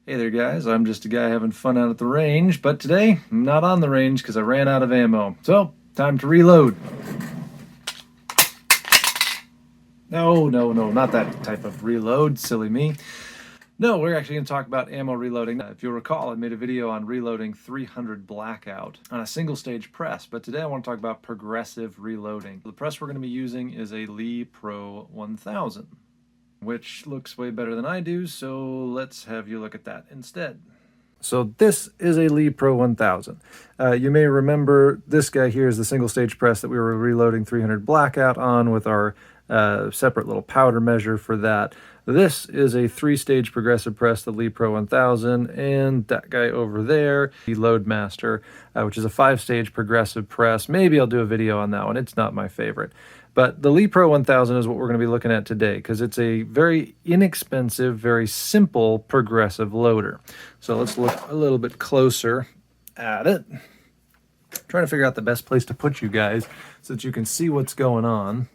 Hey there guys, I'm just a guy having fun out at the range, but today I'm not on the range because I ran out of ammo. So, time to reload. No, not that type of reload, silly me. No, we're actually going to talk about ammo reloading. If you'll recall, I made a video on reloading 300 Blackout on a single stage press, but today I want to talk about progressive reloading. The press we're going to be using is a Lee Pro 1000. Which looks way better than I do, so let's have you look at that instead. So this is a Lee Pro 1000. You may remember this guy here is the single stage press that we were reloading 300 Blackout on with our separate little powder measure for that. This is a 3-stage progressive press, the Lee Pro 1000, and that guy over there, the Loadmaster, which is a 5-stage progressive press. Maybe I'll do a video on that one. It's not my favorite. But the Lee Pro 1000 is what we're going to be looking at today because it's a very inexpensive, very simple progressive loader. So let's look a little bit closer at it. I'm trying to figure out the best place to put you guys so that you can see what's going on.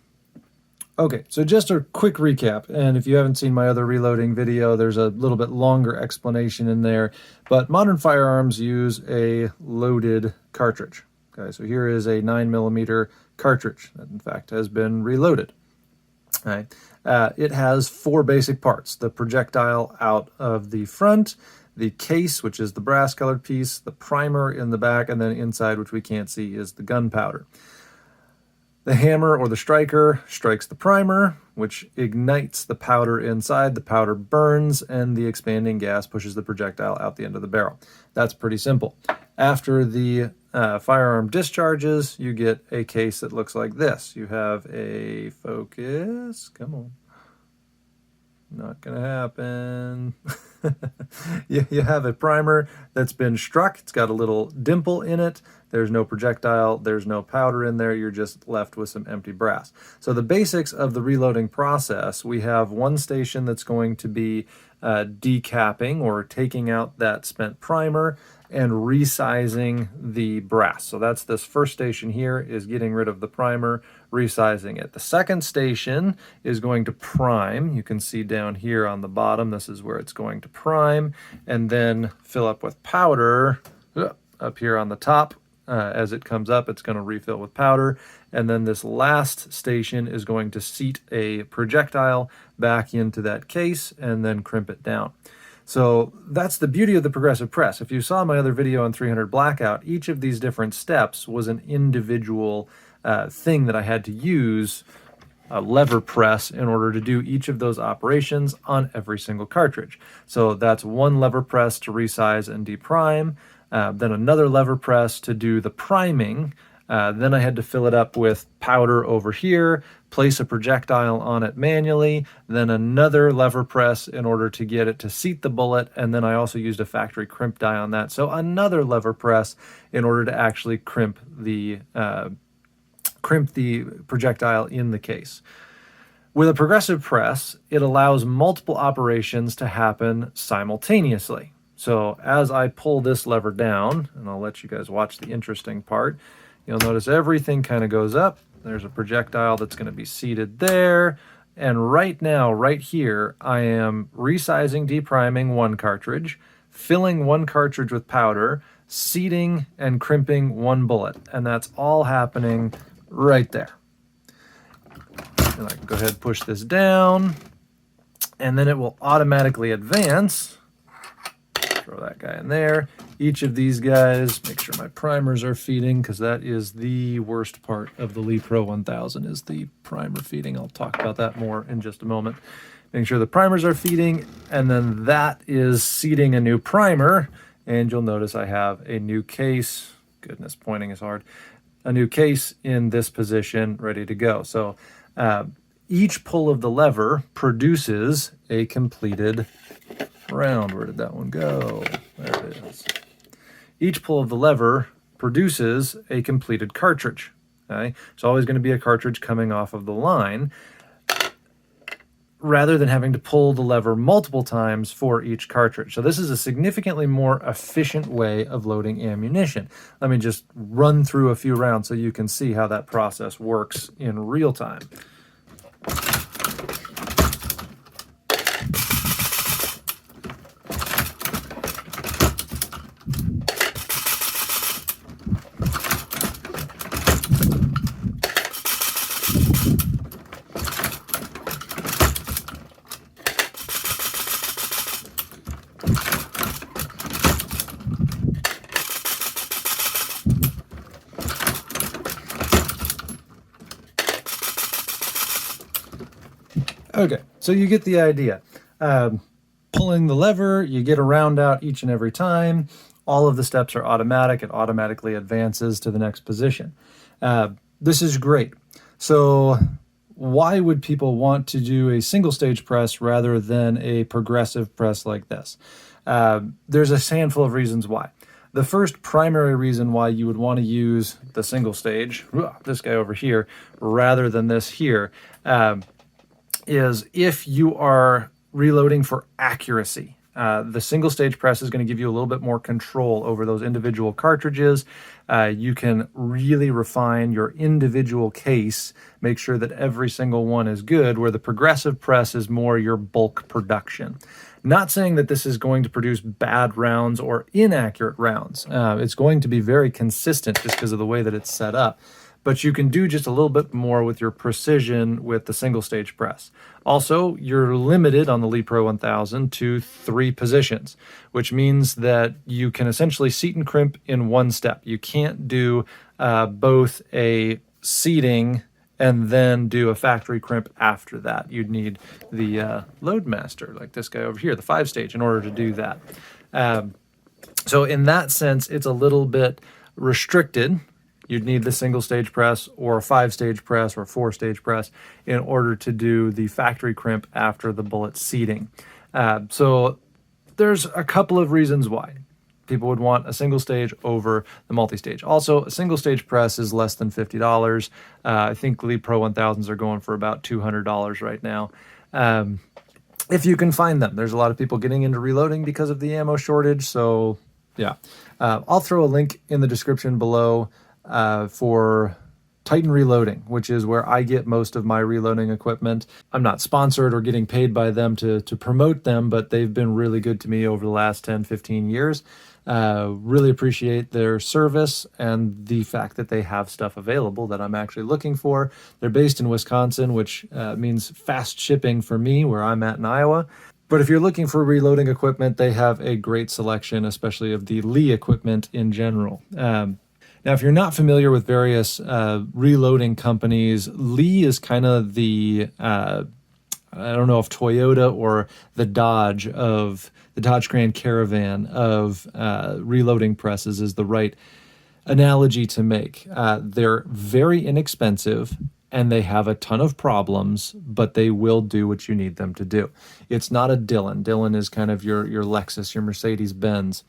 Okay, so just a quick recap, and if you haven't seen my other reloading video, there's a little bit longer explanation in there, but modern firearms use a loaded cartridge. Okay, so here is a 9mm cartridge that in fact has been reloaded. All right. It has 4 basic parts: the projectile out of the front, the case, which is the brass colored piece, the primer in the back, and then inside, which we can't see, is the gunpowder. The hammer or the striker strikes the primer, which ignites the powder inside. The powder burns, and the expanding gas pushes the projectile out the end of the barrel. That's pretty simple. After the firearm discharges, you get a case that looks like this. You have a focus. Come on. Not going to happen. You have a primer that's been struck. It's got a little dimple in it. There's no projectile. There's no powder in there. You're just left with some empty brass. So the basics of the reloading process, we have one station that's going to be decapping or taking out that spent primer and resizing the brass. So that's this first station here, is getting rid of the primer, resizing it. The second station is going to prime. You can see down here on the bottom, this is where it's going to prime, and then fill up with powder up here on the top. As it comes up, it's going to refill with powder. And then this last station is going to seat a projectile back into that case and then crimp it down. So that's the beauty of the progressive press. If you saw my other video on 300 Blackout, each of these different steps was an individual thing that I had to use a lever press in order to do each of those operations on every single cartridge. So that's one lever press to resize and deprime, then another lever press to do the priming. Then I had to fill it up with powder over here, place a projectile on it manually, then another lever press in order to get it to seat the bullet, and then I also used a factory crimp die on that. So another lever press in order to actually crimp the projectile in the case. With a progressive press, it allows multiple operations to happen simultaneously. So as I pull this lever down, and I'll let you guys watch the interesting part, you'll notice everything kind of goes up. There's a projectile that's going to be seated there. And right now, right here, I am resizing, depriming one cartridge, filling one cartridge with powder, seating and crimping one bullet. And that's all happening right there. And I can go ahead and push this down, and then it will automatically advance. Throw that guy in there. Each of these guys, make sure my primers are feeding, because that is the worst part of the Lee Pro 1000 is the primer feeding. I'll talk about that more in just a moment. Making sure the primers are feeding, and then that is seating a new primer, and you'll notice I have a new case. Goodness, pointing is hard. A new case in this position, ready to go. So each pull of the lever produces a completed round. Where did that one go? There it is. Each pull of the lever produces a completed cartridge. Okay? There's always going to be a cartridge coming off of the line, rather than having to pull the lever multiple times for each cartridge. So this is a significantly more efficient way of loading ammunition. Let me just run through a few rounds so you can see how that process works in real time. Okay, so you get the idea. Pulling the lever, you get a round out each and every time. All of the steps are automatic. It automatically advances to the next position. This is great. So why would people want to do a single stage press rather than a progressive press like this? There's a handful of reasons why. The first primary reason why you would want to use the single stage, this guy over here, rather than this here, is if you are reloading for accuracy. The single stage press is going to give you a little bit more control over those individual cartridges. You can really refine your individual case, make sure that every single one is good, where the progressive press is more your bulk production. Not saying that this is going to produce bad rounds or inaccurate rounds. It's going to be very consistent just because of the way that it's set up. But you can do just a little bit more with your precision with the single stage press. Also, you're limited on the Lee Pro 1000 to 3 positions, which means that you can essentially seat and crimp in one step. You can't do both a seating and then do a factory crimp after that. You'd need the Loadmaster, like this guy over here, the 5-stage, in order to do that. So in that sense, it's a little bit restricted. You'd need the single stage press or a 5-stage press or a 4-stage press in order to do the factory crimp after the bullet seating. So there's a couple of reasons why people would want a single stage over the multi-stage. Also, a single stage press is less than $50. I think Lee Pro 1000s are going for about $200 right now. If you can find them. There's a lot of people getting into reloading because of the ammo shortage. So yeah, I'll throw a link in the description below for Titan Reloading, which is where I get most of my reloading equipment. I'm not sponsored or getting paid by them to promote them, but they've been really good to me over the last 10, 15 years. Really appreciate their service and the fact that they have stuff available that I'm actually looking for. They're based in Wisconsin, which means fast shipping for me where I'm at in Iowa. But if you're looking for reloading equipment, they have a great selection, especially of the Lee equipment in general. Now, if you're not familiar with various reloading companies, Lee is kind of the, I don't know if Toyota or the Dodge Grand Caravan of reloading presses is the right analogy to make. They're very inexpensive and they have a ton of problems, but they will do what you need them to do. It's not a Dillon. Dillon is kind of your Lexus, your Mercedes-Benz.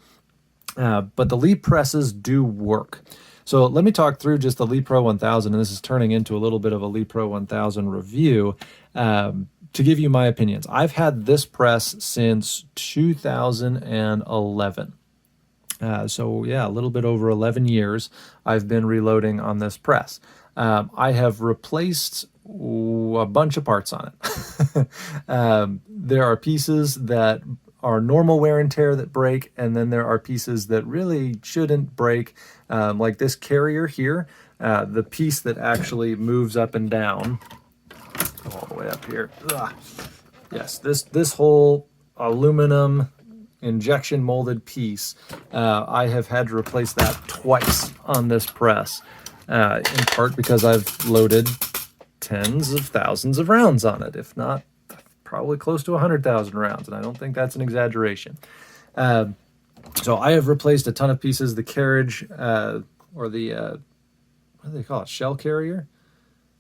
But the Lee presses do work. So let me talk through just the Lee Pro 1000, and this is turning into a little bit of a Lee Pro 1000 review to give you my opinions. I've had this press since 2011. So yeah, a little bit over 11 years I've been reloading on this press. I have replaced a bunch of parts on it. There are pieces that are normal wear and tear that break, and then there are pieces that really shouldn't break, like this carrier here, the piece that actually moves up and down all the way up here. Ugh. Yes, this whole aluminum injection molded piece, I have had to replace that twice on this press, in part because I've loaded tens of thousands of rounds on it, if not probably close to 100,000 rounds, and I don't think that's an exaggeration. So I have replaced a ton of pieces. The carriage, or the, what do they call it, shell carrier?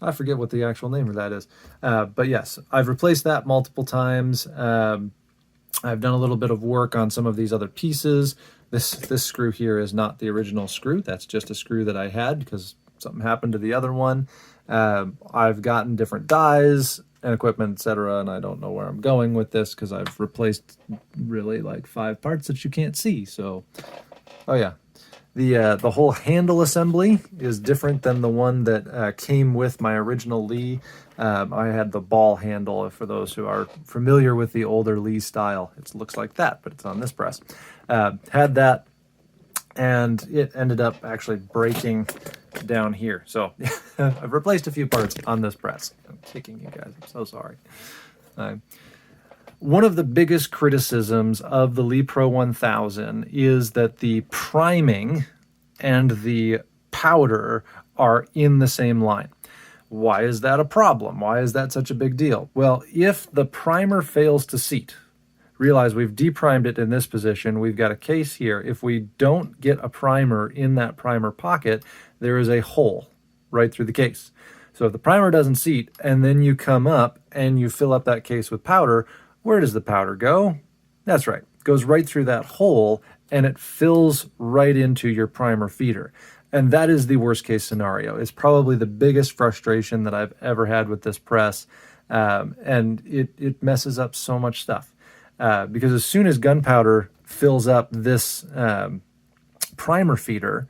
I forget what the actual name of that is. But yes, I've replaced that multiple times. I've done a little bit of work on some of these other pieces. This screw here is not the original screw. That's just a screw that I had because something happened to the other one. I've gotten different dies and equipment, etc., and I don't know where I'm going with this because I've replaced really like 5 parts that you can't see. So, oh yeah, the whole handle assembly is different than the one that came with my original Lee. I had the ball handle, for those who are familiar with the older Lee style. It looks like that, but it's on this press. Had that, and it ended up actually breaking down here. So I've replaced a few parts on this press. I'm kicking you guys. I'm so sorry. One of the biggest criticisms of the Lee Pro 1000 is that the priming and the powder are in the same line. Why is that a problem? Why is that such a big deal? Well, if the primer fails to seat, realize we've deprimed it in this position. We've got a case here. If we don't get a primer in that primer pocket, there is a hole right through the case. So if the primer doesn't seat and then you come up and you fill up that case with powder, where does the powder go? That's right. It goes right through that hole and it fills right into your primer feeder. And that is the worst case scenario. It's probably the biggest frustration that I've ever had with this press. And it messes up so much stuff. Because as soon as gunpowder fills up this primer feeder,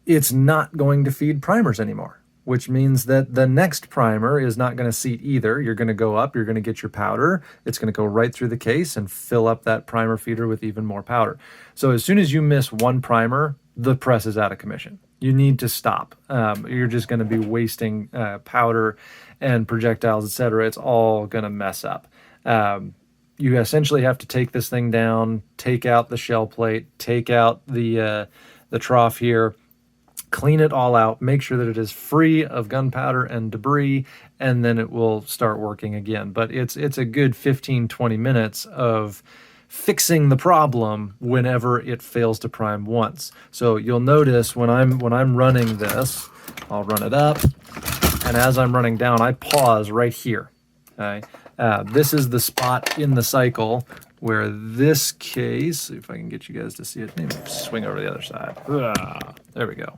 it's not going to feed primers anymore, which means that the next primer is not going to seat either. You're going to go up, you're going to get your powder, it's going to go right through the case and fill up that primer feeder with even more powder. So as soon as you miss one primer, the press is out of commission. You need to stop. You're just going to be wasting powder and projectiles, etc. It's all going to mess up. You essentially have to take this thing down, take out the shell plate, take out the trough here, clean it all out, make sure that it is free of gunpowder and debris, and then it will start working again. But it's a good 15-20 minutes of fixing the problem whenever it fails to prime once. So you'll notice when I'm running this, I'll run it up, and as I'm running down, I pause right here. Okay? This is the spot in the cycle where this case, if I can get you guys to see it, maybe swing over to the other side. There we go.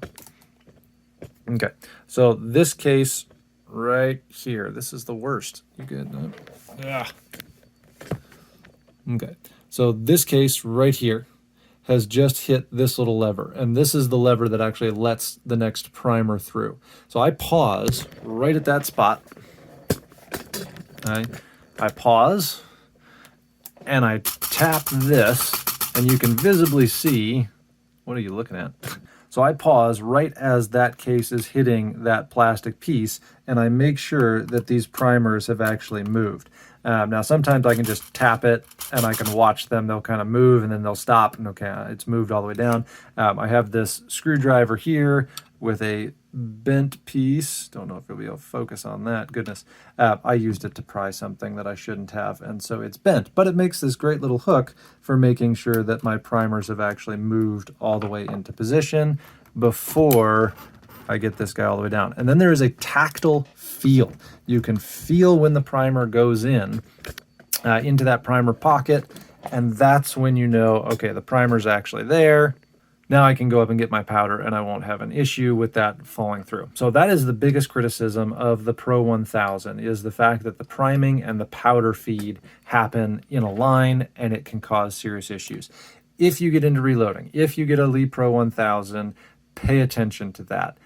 Okay, so this case right here, this is the worst. You good? No? Okay, so this case right here has just hit this little lever, and this is the lever that actually lets the next primer through. So I pause right at that spot. I pause, and I tap this, and you can visibly see, what are you looking at? So I pause right as that case is hitting that plastic piece, and I make sure that these primers have actually moved. Now, sometimes I can just tap it, and I can watch them. They'll kind of move, and then they'll stop, and okay, it's moved all the way down. I have this screwdriver here with a bent piece. Don't know if you'll be able to focus on that. Goodness. I used it to pry something that I shouldn't have, and so it's bent. But it makes this great little hook for making sure that my primers have actually moved all the way into position before I get this guy all the way down. And then there is a tactile feel. You can feel when the primer goes in into that primer pocket, and that's when you know, okay, the primer's actually there. Now I can go up and get my powder and I won't have an issue with that falling through. So that is the biggest criticism of the Pro 1000, is the fact that the priming and the powder feed happen in a line and it can cause serious issues. If you get into reloading, if you get a Lee Pro 1000, pay attention to that.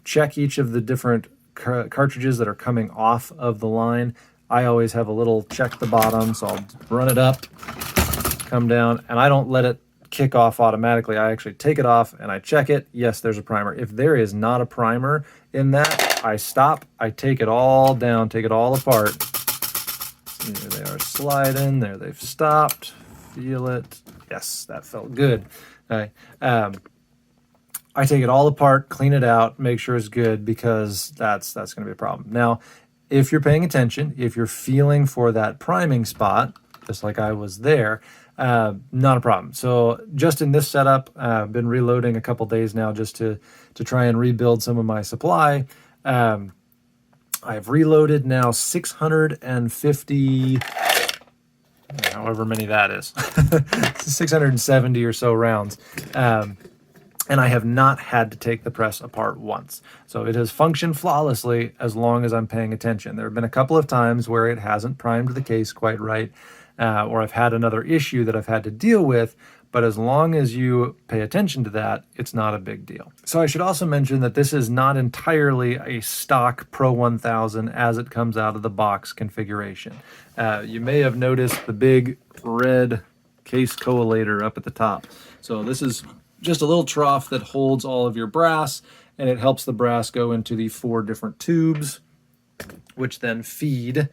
Check each of the different cartridges that are coming off of the line. I always have a little check the bottom, so I'll run it up, come down, and I don't let it kick off automatically. I actually take it off and I check it. Yes, there's a primer. If there is not a primer in that, I stop, I take it all down, take it all apart. There they are sliding, there they've stopped. Feel it. Yes, that felt good. Okay. I take it all apart, clean it out, make sure it's good, because that's going to be a problem. Now, if you're paying attention, if you're feeling for that priming spot, just like I was there, not a problem. So just in this setup, I've been reloading a couple days now just to try and rebuild some of my supply. I've reloaded now 650, however many that is, 670 or so rounds. And I have not had to take the press apart once. So it has functioned flawlessly as long as I'm paying attention. There have been a couple of times where it hasn't primed the case quite right, or I've had another issue that I've had to deal with, but as long as you pay attention to that, it's not a big deal. So I should also mention that this is not entirely a stock Pro 1000 as it comes out of the box configuration. You may have noticed the big red case collator up at the top. So this is just a little trough that holds all of your brass, and it helps the brass go into the 4 different tubes, which then feed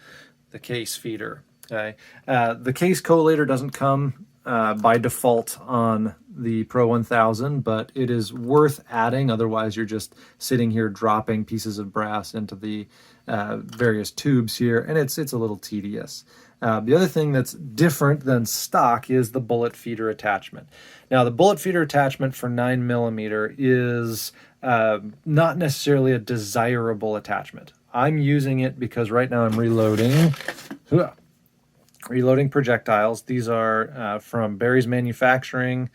the case feeder. Okay, the case collator doesn't come by default on the Pro 1000, but it is worth adding. Otherwise, you're just sitting here dropping pieces of brass into the various tubes here, and it's a little tedious. The other thing that's different than stock is the bullet feeder attachment. Now, the bullet feeder attachment for 9mm is not necessarily a desirable attachment. I'm using it because right now I'm reloading projectiles. These are from Barry's Manufacturing.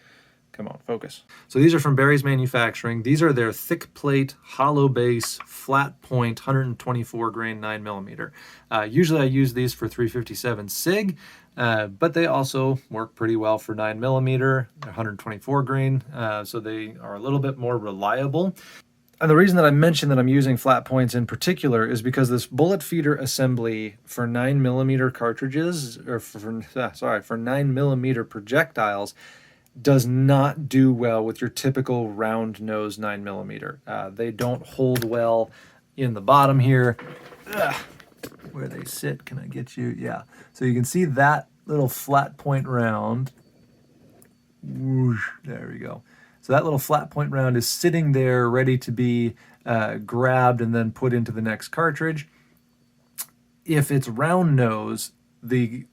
Come on, focus. So these are from Barry's Manufacturing. These are their thick plate, hollow base, flat point, 124 grain 9mm. Usually I use these for 357 SIG, but they also work pretty well for 9mm, 124 grain, so they are a little bit more reliable. And the reason that I mentioned that I'm using flat points in particular is because this bullet feeder assembly for 9mm cartridges, or for 9mm projectiles, does not do well with your typical round nose 9mm. They don't hold well in the bottom here. Where they sit, can I get you? Yeah. So you can see that little flat point round. Whoosh, there we go. So that little flat point round is sitting there ready to be grabbed and then put into the next cartridge. If it's round nose, the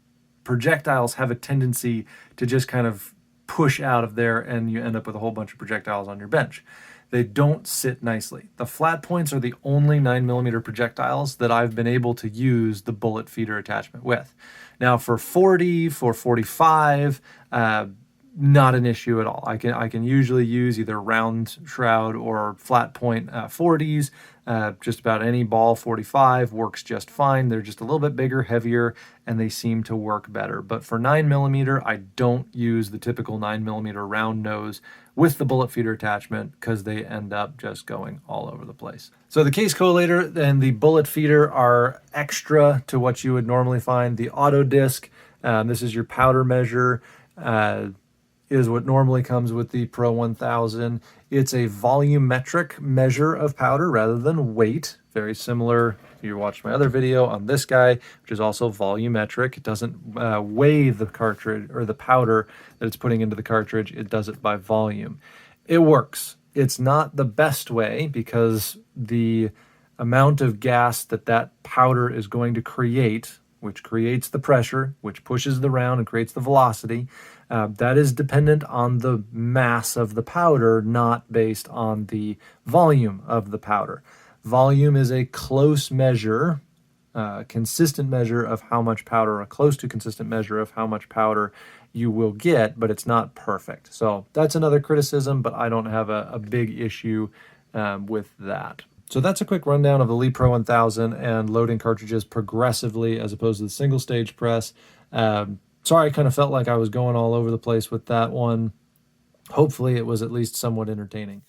projectiles have a tendency to just kind of push out of there, and you end up with a whole bunch of projectiles on your bench. They don't sit nicely. The flat points are the only 9mm projectiles that I've been able to use the bullet feeder attachment with. Now for 40, for 45, not an issue at all. I can usually use either round shroud or flat point 40s. Just about any ball 45 works just fine. They're just a little bit bigger, heavier, and they seem to work better. But for 9mm, I don't use the typical 9mm round nose with the bullet feeder attachment because they end up just going all over the place. So the case collator and the bullet feeder are extra to what you would normally find. The auto disc, this is your powder measure, is what normally comes with the Pro 1000. It's a volumetric measure of powder rather than weight. Very similar, if you watched my other video on this guy, which is also volumetric. It doesn't weigh the cartridge or the powder that it's putting into the cartridge. It does it by volume. It works. It's not the best way because the amount of gas that powder is going to create, which creates the pressure, which pushes the round and creates the velocity, that is dependent on the mass of the powder, not based on the volume of the powder. Volume is a close measure, consistent measure of how much powder, a close to consistent measure of how much powder you will get, but it's not perfect. So that's another criticism, but I don't have a big issue with that. So that's a quick rundown of the Lee Pro 1000 and loading cartridges progressively as opposed to the single stage press. Sorry, I kind of felt like I was going all over the place with that one. Hopefully it was at least somewhat entertaining.